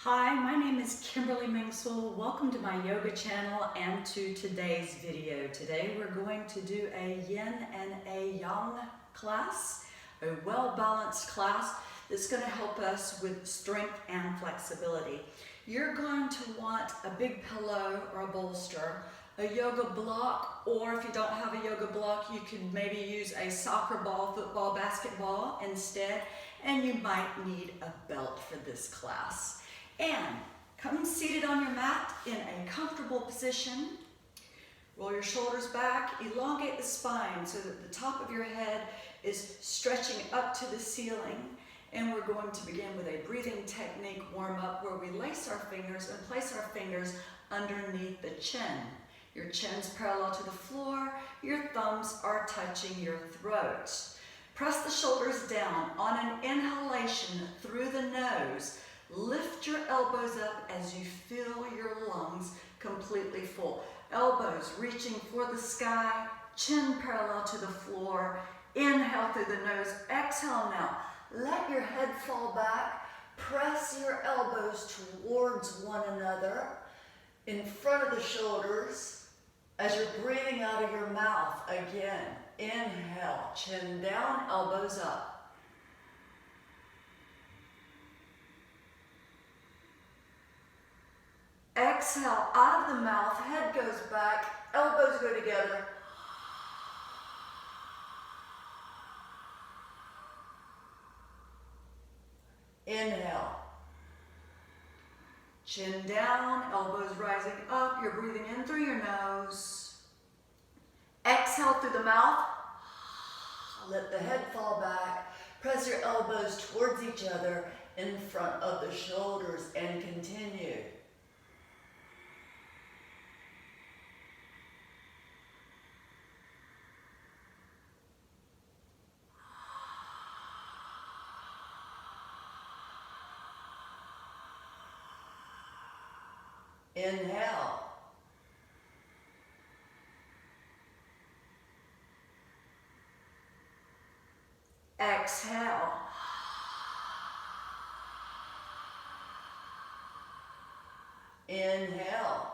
Hi, my name is Kimberly Mingsul. Welcome to my yoga channel and to today's video. Today we're going to do a yin and a yang class, a well-balanced class that's going to help us with strength and flexibility. You're going to want a big pillow or a bolster, a yoga block, or if you don't have a yoga block, you can maybe use a soccer ball, football, basketball instead, and you might need a belt for this class. And come seated on your mat in a comfortable position. Roll your shoulders back, elongate the spine so that the top of your head is stretching up to the ceiling. And we're going to begin with a breathing technique warm-up where we lace our fingers and place our fingers underneath the chin. Your chin's parallel to the floor, your thumbs are touching your throat. Press the shoulders down on an inhalation through the nose. Lift your elbows up as you fill your lungs completely full. Elbows reaching for the sky, chin parallel to the floor. Inhale through the nose, exhale now. Let your head fall back. Press your elbows towards one another in front of the shoulders as you're breathing out of your mouth again. Inhale, chin down, elbows up. Exhale out of the mouth, head goes back, elbows go together. Inhale. Chin down, elbows rising up, you're breathing in through your nose. Exhale through the mouth. Let the head fall back. Press your elbows towards each other in front of the shoulders and continue. Inhale. Exhale. Inhale.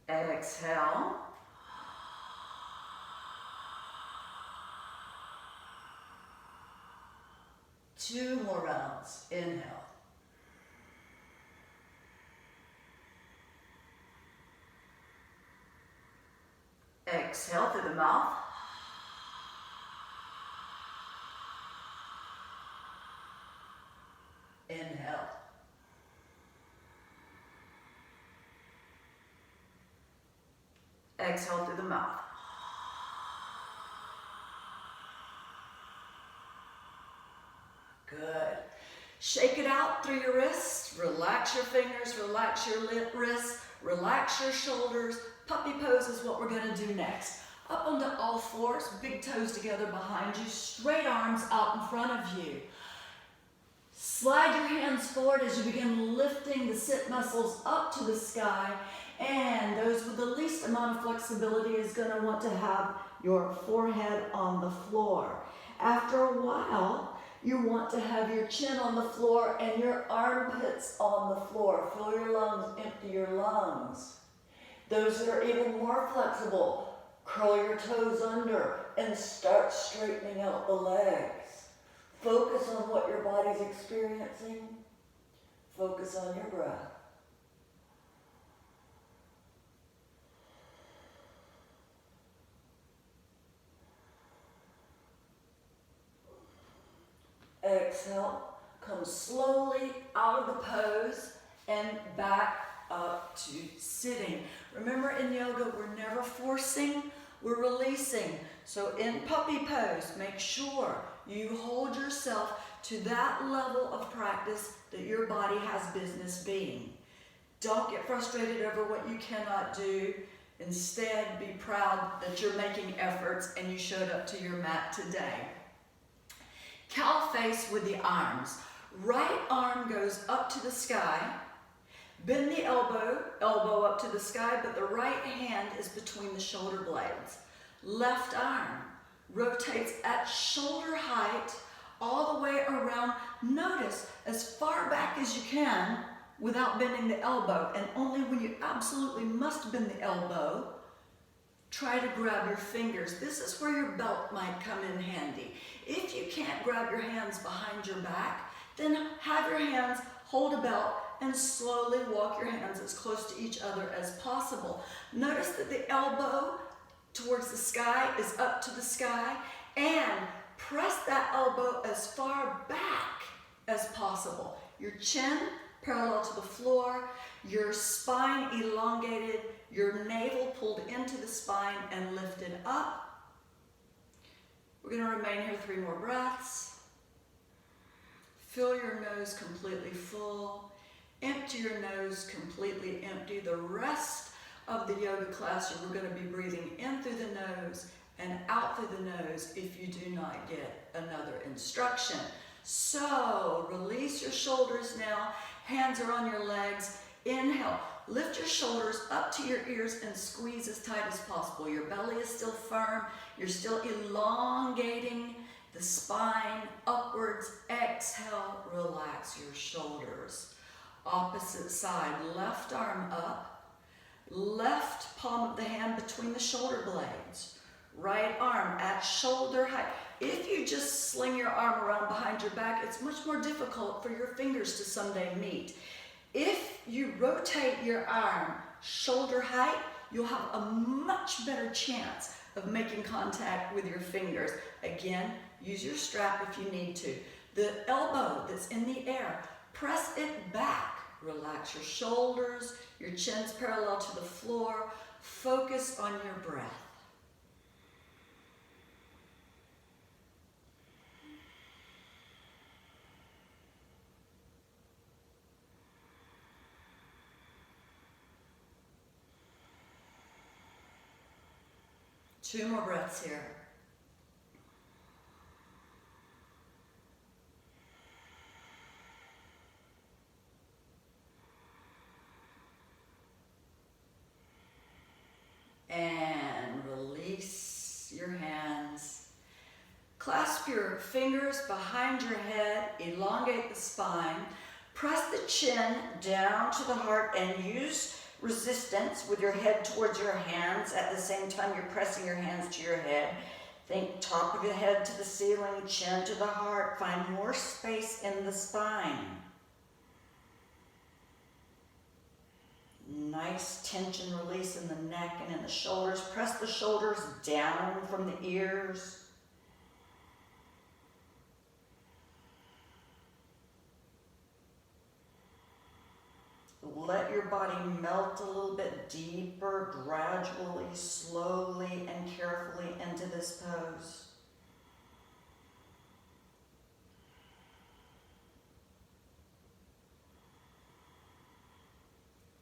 Exhale. Two more rounds. Inhale. Exhale through the mouth. Inhale. Exhale through the mouth. Good. Shake it out through your wrists. Relax your fingers, relax your wrists, relax your shoulders. Puppy pose is what we're going to do next. Up onto all fours, big toes together behind you, straight arms out in front of you. Slide your hands forward as you begin lifting the sit muscles up to the sky. And those with the least amount of flexibility is going to want to have your forehead on the floor. After a while, you want to have your chin on the floor and your armpits on the floor. Fill your lungs, empty your lungs. Those that are even more flexible, curl your toes under and start straightening out the legs. Focus on what your body's experiencing. Focus on your breath. Exhale, come slowly out of the pose and back up to sitting. Remember, in yoga, we're never forcing, we're releasing. So in puppy pose, make sure you hold yourself to that level of practice that your body has business being. Don't get frustrated over what you cannot do. Instead, be proud that you're making efforts and you showed up to your mat today. Cow face with the arms. Right arm goes up to the sky. Bend the elbow up to the sky, but the right hand is between the shoulder blades. Left arm rotates at shoulder height all the way around. Notice as far back as you can without bending the elbow, and only when you absolutely must bend the elbow, try to grab your fingers. This is where your belt might come in handy. If you can't grab your hands behind your back, then have your hands hold a belt and slowly walk your hands as close to each other as possible. Notice that the elbow towards the sky is up to the sky, and press that elbow as far back as possible. Your chin parallel to the floor, your spine elongated, your navel pulled into the spine and lifted up. We're going to remain here 3 more breaths. Fill your nose completely full. Empty your nose completely empty. The rest of the yoga class, we're going to be breathing in through the nose and out through the nose if you do not get another instruction. So release your shoulders now. Hands are on your legs. Inhale. Lift your shoulders up to your ears and squeeze as tight as possible. Your belly is still firm. You're still elongating the spine upwards. Exhale. Relax your shoulders. Opposite side. Left arm up. Left palm of the hand between the shoulder blades. Right arm at shoulder height. If you just sling your arm around behind your back, it's much more difficult for your fingers to someday meet. If you rotate your arm shoulder height, you'll have a much better chance of making contact with your fingers. Again, use your strap if you need to. The elbow that's in the air, press it back. Relax your shoulders, your chin's parallel to the floor. Focus on your breath. Two more breaths here. And release your hands. Clasp your fingers behind your head, elongate the spine, press the chin down to the heart and use resistance with your head towards your hands. At the same time you're pressing your hands to your head. Think top of your head to the ceiling, chin to the heart. Find more space in the spine. Nice tension release in the neck and in the shoulders. Press the shoulders down from the ears. Let your body melt a little bit deeper, gradually, slowly, and carefully into this pose.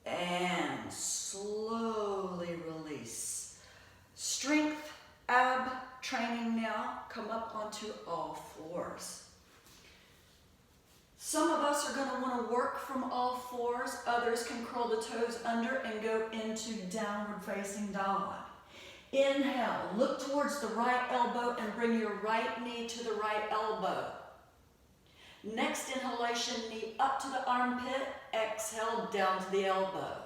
And slowly release. Strength, ab training now. Come up onto all fours. Some of us are going to want to work from all fours. Others can curl the toes under and go into downward facing dog. Inhale, look towards the right elbow and bring your right knee to the right elbow. Next inhalation, knee up to the armpit, exhale down to the elbow.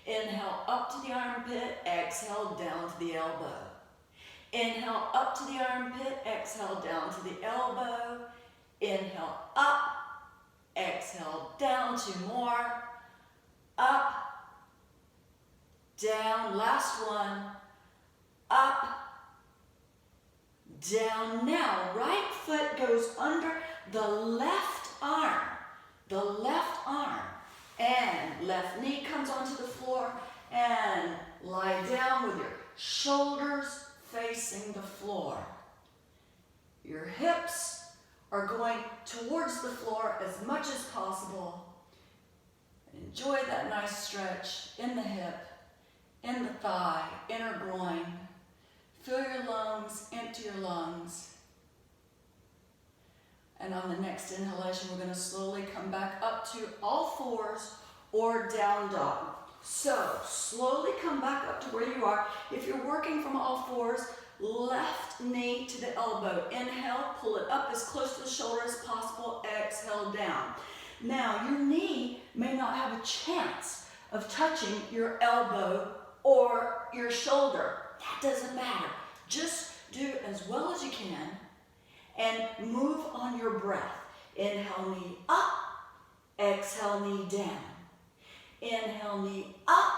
Inhale up to the armpit, exhale down to the elbow. Inhale up to the armpit, exhale down to the elbow. Inhale up, exhale down, 2 more. Up, down, last one. Up, down. Now, right foot goes under the left arm. The left arm. And left knee comes onto the floor. And lie down with your shoulders facing the floor. Your hips are going towards the floor as much as possible. Enjoy that nice stretch in the hip, in the thigh, inner groin. Fill your lungs, empty your lungs. And on the next inhalation, we're going to slowly come back up to all fours or down dog. So slowly come back up to where you are. If you're working from all fours, left knee to the elbow. Inhale, pull it up as close to the shoulder as possible. Exhale, down. Now, your knee may not have a chance of touching your elbow or your shoulder. That doesn't matter. Just do as well as you can and move on your breath. Inhale, knee up. Exhale, knee down. Inhale, knee up.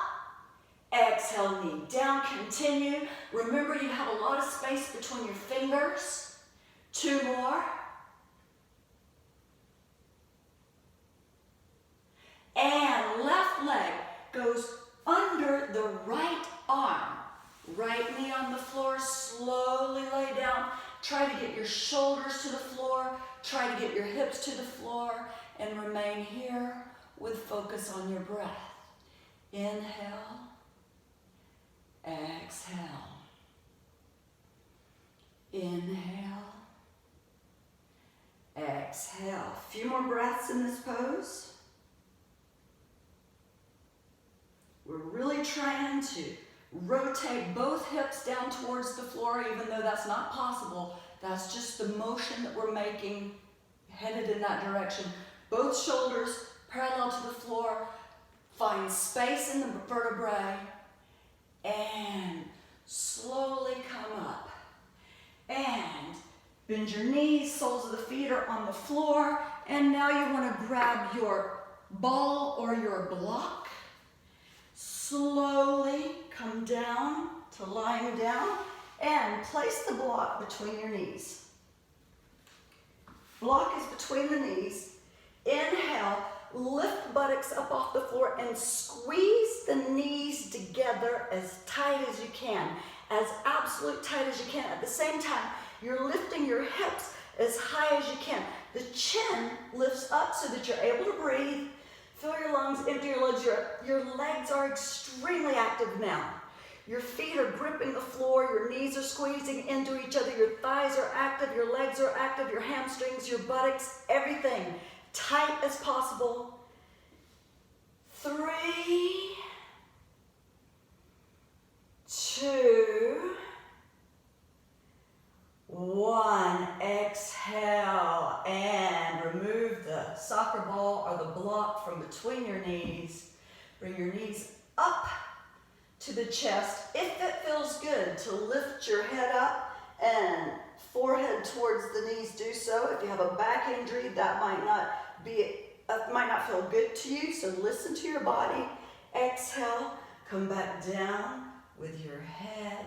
Exhale, knee down. Continue. Remember, you have a lot of space between your fingers. 2 more. And left leg goes under the right arm. Right knee on the floor. Slowly lay down. Try to get your shoulders to the floor. Try to get your hips to the floor. And remain here with focus on your breath. Inhale. Exhale. Inhale. Exhale. A few more breaths in this pose. We're really trying to rotate both hips down towards the floor, even though that's not possible. That's just the motion that we're making, headed in that direction. Both shoulders parallel to the floor. Find space in the vertebrae. And slowly come up. And bend your knees, soles of the feet are on the floor. And now you want to grab your ball or your block. Slowly come down to lying down and place the block between your knees. Block is between the knees. Inhale, lift buttocks up off the floor and squeeze the knees together as tight as you can, as absolute tight as you can. At the same time, you're lifting your hips as high as you can. The chin lifts up so that you're able to breathe. Fill your lungs, empty your legs. Your legs are extremely active now. Your feet are gripping the floor, your knees are squeezing into each other, your thighs are active, your legs are active, your hamstrings, your buttocks, everything tight as possible. 3, 2, 1. Exhale and remove the soccer ball or the block from between your knees. Bring your knees up to the chest. If it feels good to lift your head up and forehead towards the knees, do so. If you have a back injury, that might not feel good to you, so listen to your body. Exhale, come back down with your head.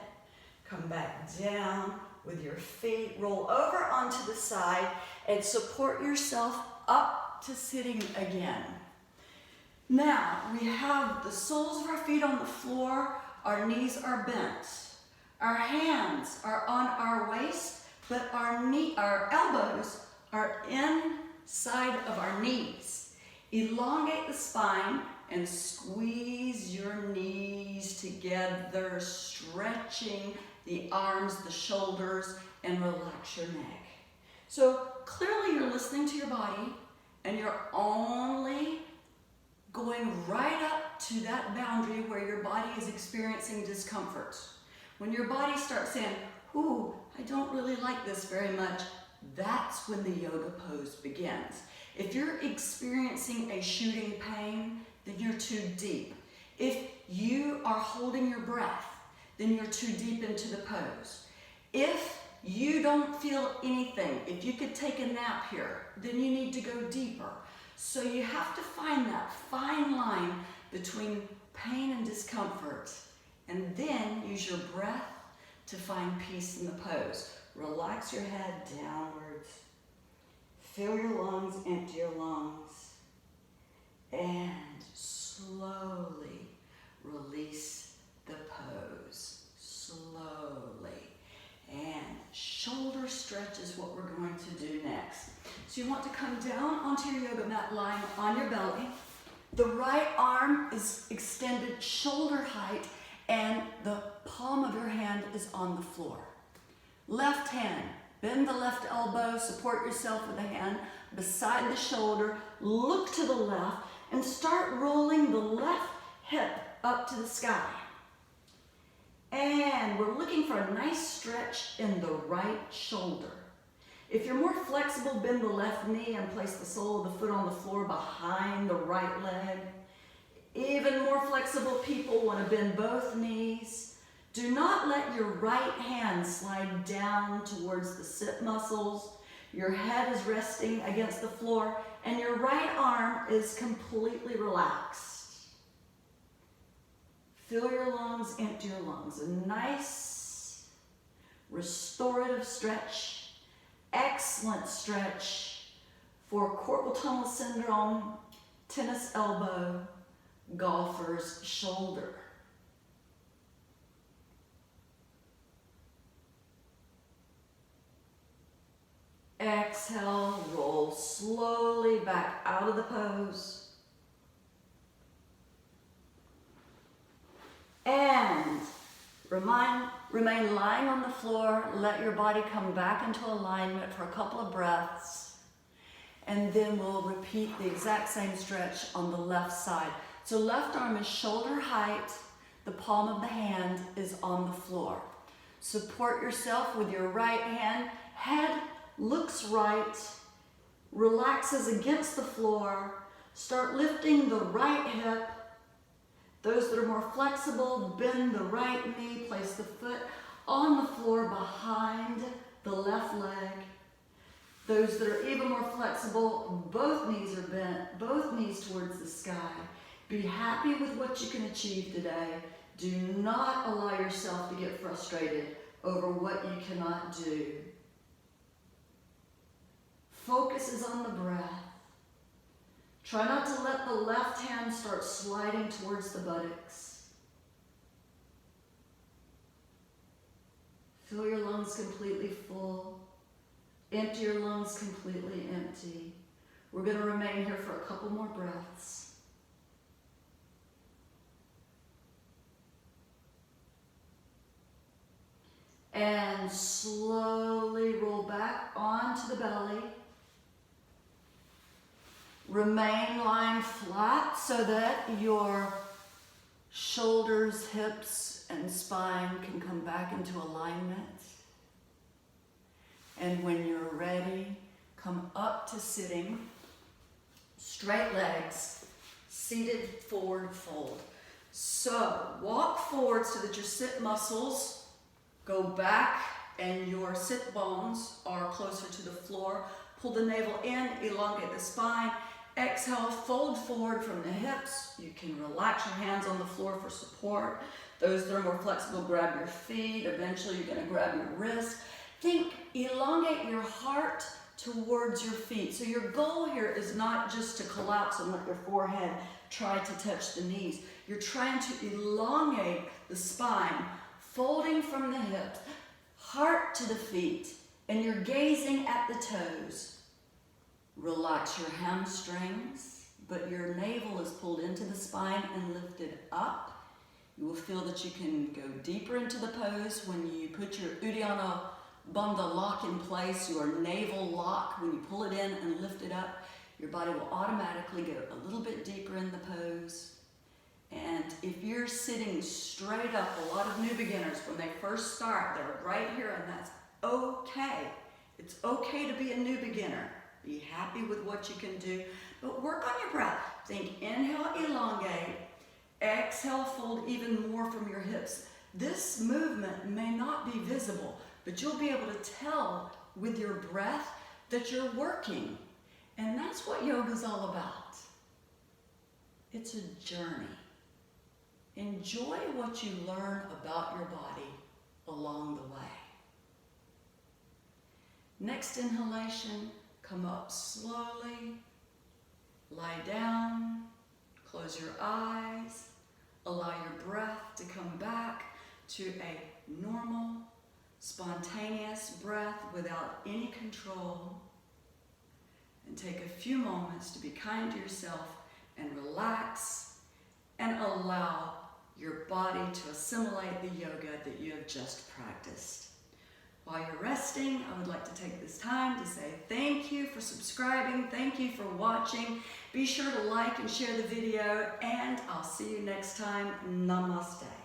Come back down with your feet. Roll over onto the side and support yourself up to sitting again. Now, we have the soles of our feet on the floor. Our knees are bent. Our hands are on our waist, but our elbows are inside of our knees. Elongate the spine and squeeze your knees together, stretching the arms, the shoulders, and relax your neck. So clearly you're listening to your body and you're only going right up to that boundary where your body is experiencing discomfort. When your body starts saying, ooh, I don't really like this very much, that's when the yoga pose begins. If you're experiencing a shooting pain, then you're too deep. If you are holding your breath, then you're too deep into the pose. If you don't feel anything, if you could take a nap here, then you need to go deeper. So you have to find that fine line between pain and discomfort, and then use your breath to find peace in the pose. Relax your head downwards. Fill your lungs, empty your lungs, and slowly release the pose. Slowly. And shoulder stretch is what we're going to do next. So you want to come down onto your yoga mat lying on your belly. The right arm is extended shoulder height and the palm of your hand is on the floor. Left hand, bend the left elbow, support yourself with a hand beside the shoulder, look to the left and start rolling the left hip up to the sky. And we're looking for a nice stretch in the right shoulder. If you're more flexible, bend the left knee and place the sole of the foot on the floor behind the right leg. Even more flexible people want to bend both knees. Do not let your right hand slide down towards the sit muscles. Your head is resting against the floor and your right arm is completely relaxed. Fill your lungs, empty your lungs. A nice restorative stretch. Excellent stretch for carpal tunnel syndrome, tennis elbow, golfer's shoulder. Exhale, roll slowly back out of the pose. And remain lying on the floor. Let your body come back into alignment for a couple of breaths. And then we'll repeat the exact same stretch on the left side. So left arm is shoulder height. The palm of the hand is on the floor. Support yourself with your right hand. Head looks right. Relaxes against the floor. Start lifting the right hip. Those that are more flexible, bend the right knee, place the foot on the floor behind the left leg. Those that are even more flexible, both knees are bent, both knees towards the sky. Be happy with what you can achieve today. Do not allow yourself to get frustrated over what you cannot do. Focus is on the breath. Try not to let the left hand start sliding towards the buttocks. Fill your lungs completely full. Empty your lungs completely empty. We're going to remain here for a couple more breaths. And slowly roll back onto the belly. Remain lying flat so that your shoulders, hips, and spine can come back into alignment. And when you're ready, come up to sitting, straight legs, seated forward fold. So walk forward so that your sit muscles go back and your sit bones are closer to the floor. Pull the navel in, elongate the spine. Exhale, fold forward from the hips. You can relax your hands on the floor for support. Those that are more flexible, grab your feet. Eventually, you're going to grab your wrist. Think, elongate your heart towards your feet. So your goal here is not just to collapse and let your forehead try to touch the knees. You're trying to elongate the spine, folding from the hips, heart to the feet, and you're gazing at the toes. Relax your hamstrings, but your navel is pulled into the spine and lifted up. You will feel that you can go deeper into the pose when you put your Uddiyana Bandha lock in place, your navel lock. When you pull it in and lift it up, your body will automatically go a little bit deeper in the pose. And if you're sitting straight up, a lot of new beginners, when they first start, they're right here, and that's okay. It's okay to be a new beginner. Be happy with what you can do, but work on your breath. Think, inhale, elongate. Exhale, fold even more from your hips. This movement may not be visible, but you'll be able to tell with your breath that you're working. And that's what yoga is all about. It's a journey. Enjoy what you learn about your body along the way. Next inhalation, come up slowly, lie down, close your eyes, allow your breath to come back to a normal, spontaneous breath without any control. And take a few moments to be kind to yourself and relax and allow your body to assimilate the yoga that you have just practiced. While you're resting, I would like to take this time to say thank you for subscribing, thank you for watching. Be sure to like and share the video, and I'll see you next time. Namaste.